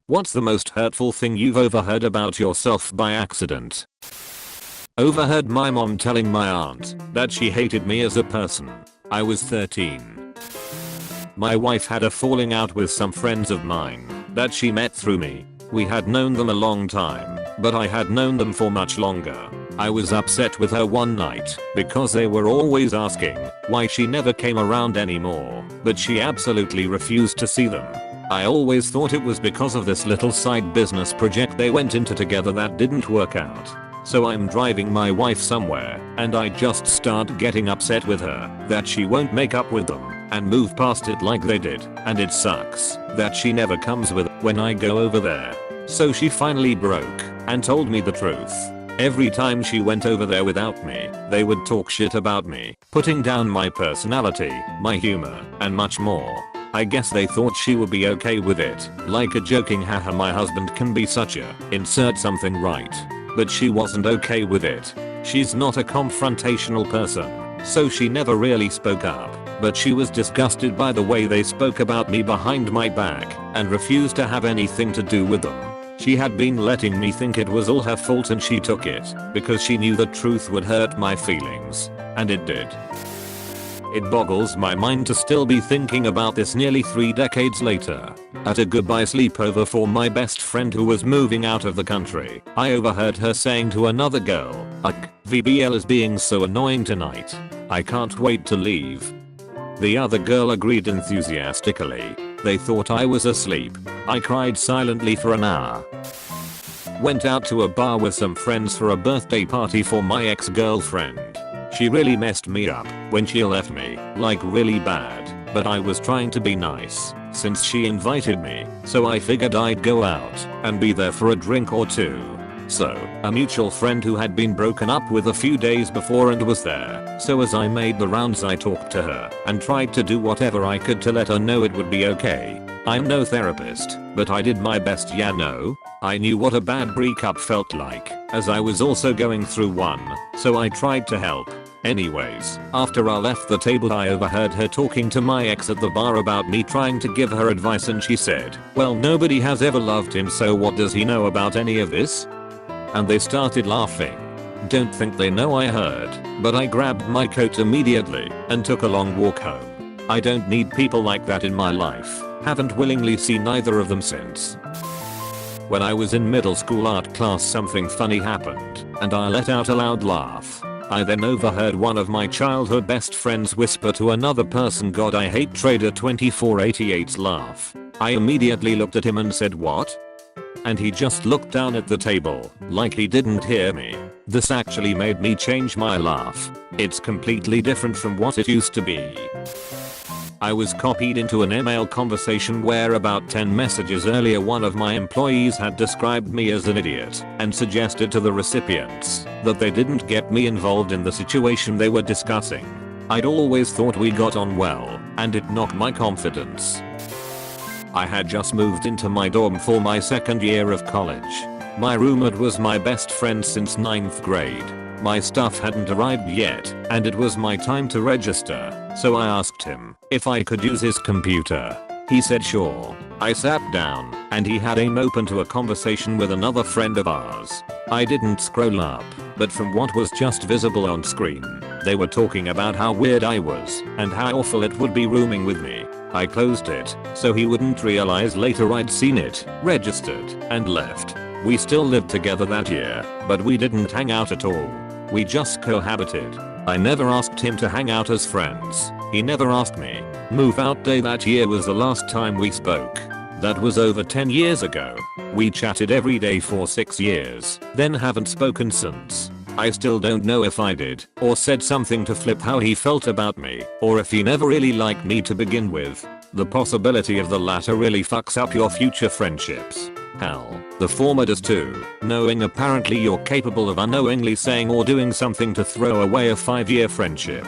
What's the most hurtful thing you've overheard about yourself by accident? Overheard my mom telling my aunt that she hated me as a person. I was 13. My wife had a falling out with some friends of mine that she met through me. We had known them a long time, but I had known them for much longer. I was upset with her one night because they were always asking why she never came around anymore, but she absolutely refused to see them. I always thought it was because of this little side business project they went into together that didn't work out. So I'm driving my wife somewhere and I just start getting upset with her that she won't make up with them and move past it like they did, and it sucks that she never comes with when I go over there. So she finally broke and told me the truth. Every time she went over there without me, they would talk shit about me, putting down my personality, my humor, and much more. I guess they thought she would be okay with it, like a joking haha my husband can be such a insert something right. But she wasn't okay with it. She's not a confrontational person, so she never really spoke up, but she was disgusted by the way they spoke about me behind my back and refused to have anything to do with them. She had been letting me think it was all her fault and she took it because she knew the truth would hurt my feelings, and it did. It boggles my mind to still be thinking about this nearly 3 decades later. At a goodbye sleepover for my best friend who was moving out of the country, I overheard her saying to another girl, "Ugh, VBL is being so annoying tonight. I can't wait to leave." The other girl agreed enthusiastically. They thought I was asleep. I cried silently for an hour. Went out to a bar with some friends for a birthday party for my ex-girlfriend. She really messed me up when she left me, like really bad, but I was trying to be nice since she invited me, so I figured I'd go out and be there for a drink or two. So, a mutual friend who had been broken up with a few days before and was there, so as I made the rounds I talked to her and tried to do whatever I could to let her know it would be okay. I'm no therapist, but I did my best. I knew what a bad breakup felt like, as I was also going through one, so I tried to help. Anyways, after I left the table I overheard her talking to my ex at the bar about me trying to give her advice, and she said, "Well, nobody has ever loved him, so what does he know about any of this?" And they started laughing. Don't think they know I heard, but I grabbed my coat immediately and took a long walk home. I don't need people like that in my life. Haven't willingly seen either of them since. When I was in middle school art class, something funny happened and I let out a loud laugh. I then overheard one of my childhood best friends whisper to another person, "God, I hate Trader 2488's laugh." I immediately looked at him and said, "What?" And he just looked down at the table like he didn't hear me. This actually made me change my laugh. It's completely different from what it used to be. I was copied into an email conversation where about 10 messages earlier one of my employees had described me as an idiot and suggested to the recipients that they didn't get me involved in the situation they were discussing. I'd always thought we got on well, and it knocked my confidence. I had just moved into my dorm for my second year of college. My roommate was my best friend since 9th grade. My stuff hadn't arrived yet, and it was my time to register, so I asked him if I could use his computer. He said sure. I sat down, and he had aim open to a conversation with another friend of ours. I didn't scroll up, but from what was just visible on screen, they were talking about how weird I was and how awful it would be rooming with me. I closed it so he wouldn't realize later I'd seen it, registered, and left. We still lived together that year, but we didn't hang out at all. We just cohabited. I never asked him to hang out as friends. He never asked me. Move out day that year was the last time we spoke. That was over 10 years ago. We chatted every day for 6 years, then haven't spoken since. I still don't know if I did or said something to flip how he felt about me, or if he never really liked me to begin with. The possibility of the latter really fucks up your future friendships. Hell, the former does too, knowing apparently you're capable of unknowingly saying or doing something to throw away a 5-year friendship.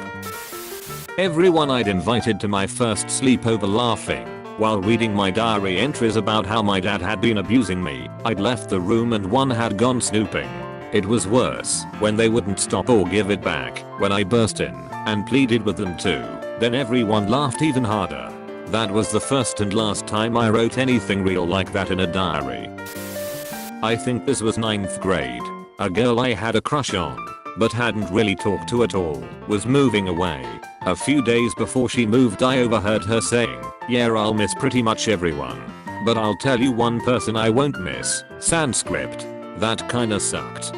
Everyone I'd invited to my first sleepover laughing while reading my diary entries about how my dad had been abusing me. I'd left the room and one had gone snooping. It was worse when they wouldn't stop or give it back when I burst in and pleaded with them to. Then everyone laughed even harder. That was the first and last time I wrote anything real like that in a diary. I think this was 9th grade. A girl I had a crush on, but hadn't really talked to at all, was moving away. A few days before she moved, I overheard her saying, "Yeah, I'll miss pretty much everyone. But I'll tell you one person I won't miss, Sanskrit. That kinda sucked."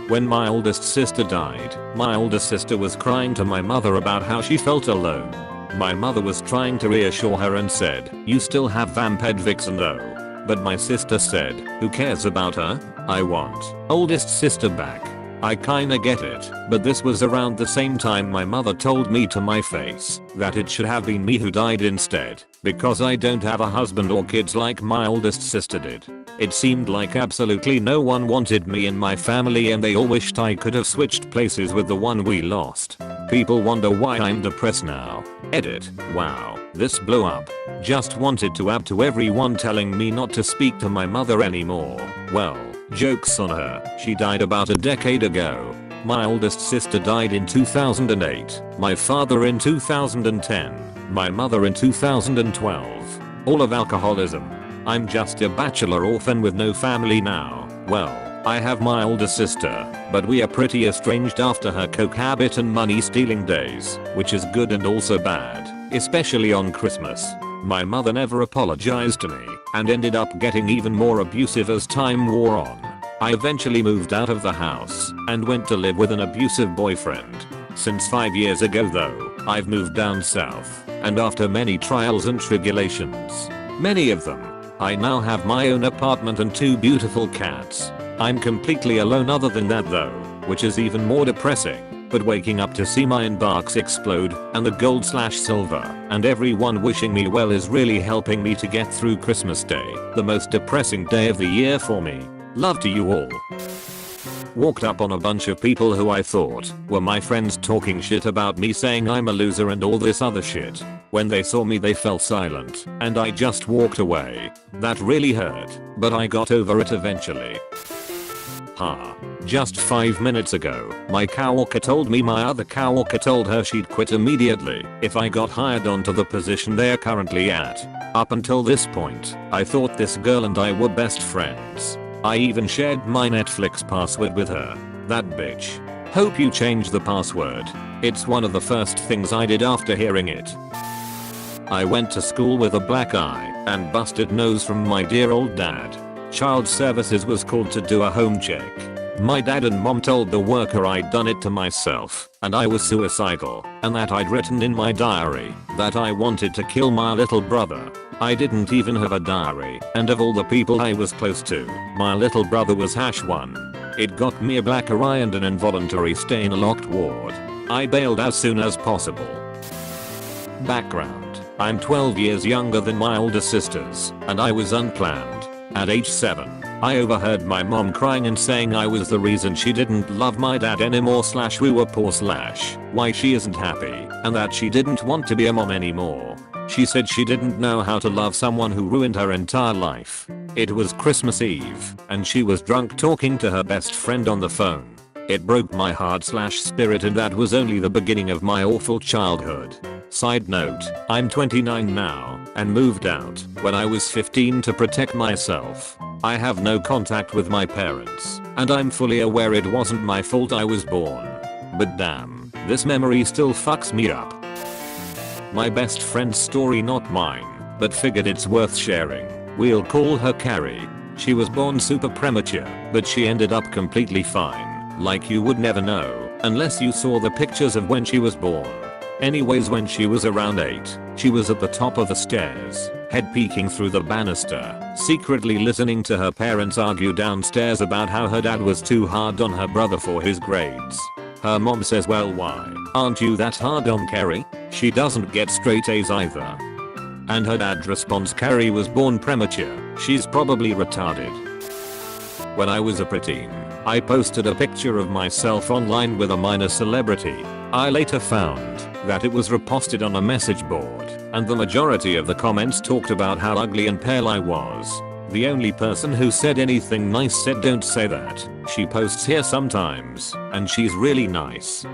When my oldest sister died, my older sister was crying to my mother about how she felt alone. My mother was trying to reassure her and said, "You still have Vamped Vixen though." But my sister said, "Who cares about her? I want oldest sister back." I kinda get it, but this was around the same time my mother told me to my face that it should have been me who died instead, because I don't have a husband or kids like my oldest sister did. It seemed like absolutely no one wanted me in my family and they all wished I could have switched places with the one we lost. People wonder why I'm depressed now. Edit. Wow, this blew up. Just wanted to add to everyone telling me not to speak to my mother anymore. Well, joke's on her, she died about a decade ago. My oldest sister died in 2008, my father in 2010, my mother in 2012. All of alcoholism. I'm just a bachelor orphan with no family now. Well, I have my older sister, but we are pretty estranged after her coke habit and money stealing days, which is good and also bad, especially on Christmas. My mother never apologized to me and ended up getting even more abusive as time wore on. I eventually moved out of the house and went to live with an abusive boyfriend. Since 5 years ago though, I've moved down south, and after many trials and tribulations, many of them, I now have my own apartment and 2 beautiful cats. I'm completely alone other than that though, which is even more depressing. But waking up to see my inbox explode and the gold/silver and everyone wishing me well is really helping me to get through Christmas Day, the most depressing day of the year for me. Love to you all. Walked up on a bunch of people who I thought were my friends talking shit about me, saying I'm a loser and all this other shit. When they saw me they fell silent and I just walked away. That really hurt, but I got over it eventually. Just 5 minutes ago, my coworker told me my other coworker told her she'd quit immediately if I got hired onto the position they're currently at. Up until this point, I thought this girl and I were best friends. I even shared my Netflix password with her. That bitch. Hope you changed the password. It's one of the first things I did after hearing it. I went to school with a black eye and busted nose from my dear old dad. Child services was called to do a home check. My dad and mom told the worker I'd done it to myself and I was suicidal and that I'd written in my diary that I wanted to kill my little brother. I didn't even have a diary, and of all the people I was close to, my little brother was #1. It got me a black eye and an involuntary stay in a locked ward. I bailed as soon as possible. Background: I'm 12 years younger than my older sisters, and I was unplanned. At age 7, I overheard my mom crying and saying I was the reason she didn't love my dad anymore / we were poor / why she isn't happy, and that she didn't want to be a mom anymore. She said she didn't know how to love someone who ruined her entire life. It was Christmas Eve, and she was drunk talking to her best friend on the phone. It broke my heart / spirit, and that was only the beginning of my awful childhood. Side note, I'm 29 now, and moved out when I was 15 to protect myself. I have no contact with my parents, and I'm fully aware it wasn't my fault I was born. But damn, this memory still fucks me up. My best friend's story, not mine, but figured it's worth sharing. We'll call her Carrie. She was born super premature, but she ended up completely fine. Like you would never know, unless you saw the pictures of when she was born. Anyways, when she was around 8, she was at the top of the stairs, head peeking through the banister, secretly listening to her parents argue downstairs about how her dad was too hard on her brother for his grades. Her mom says, "Well, why aren't you that hard on Carrie? She doesn't get straight A's either." And her dad responds, "Carrie was born premature, she's probably retarded." When I was a preteen, I posted a picture of myself online with a minor celebrity. I later found that it was reposted on a message board, and the majority of the comments talked about how ugly and pale I was. The only person who said anything nice said, "Don't say that. She posts here sometimes, and she's really nice."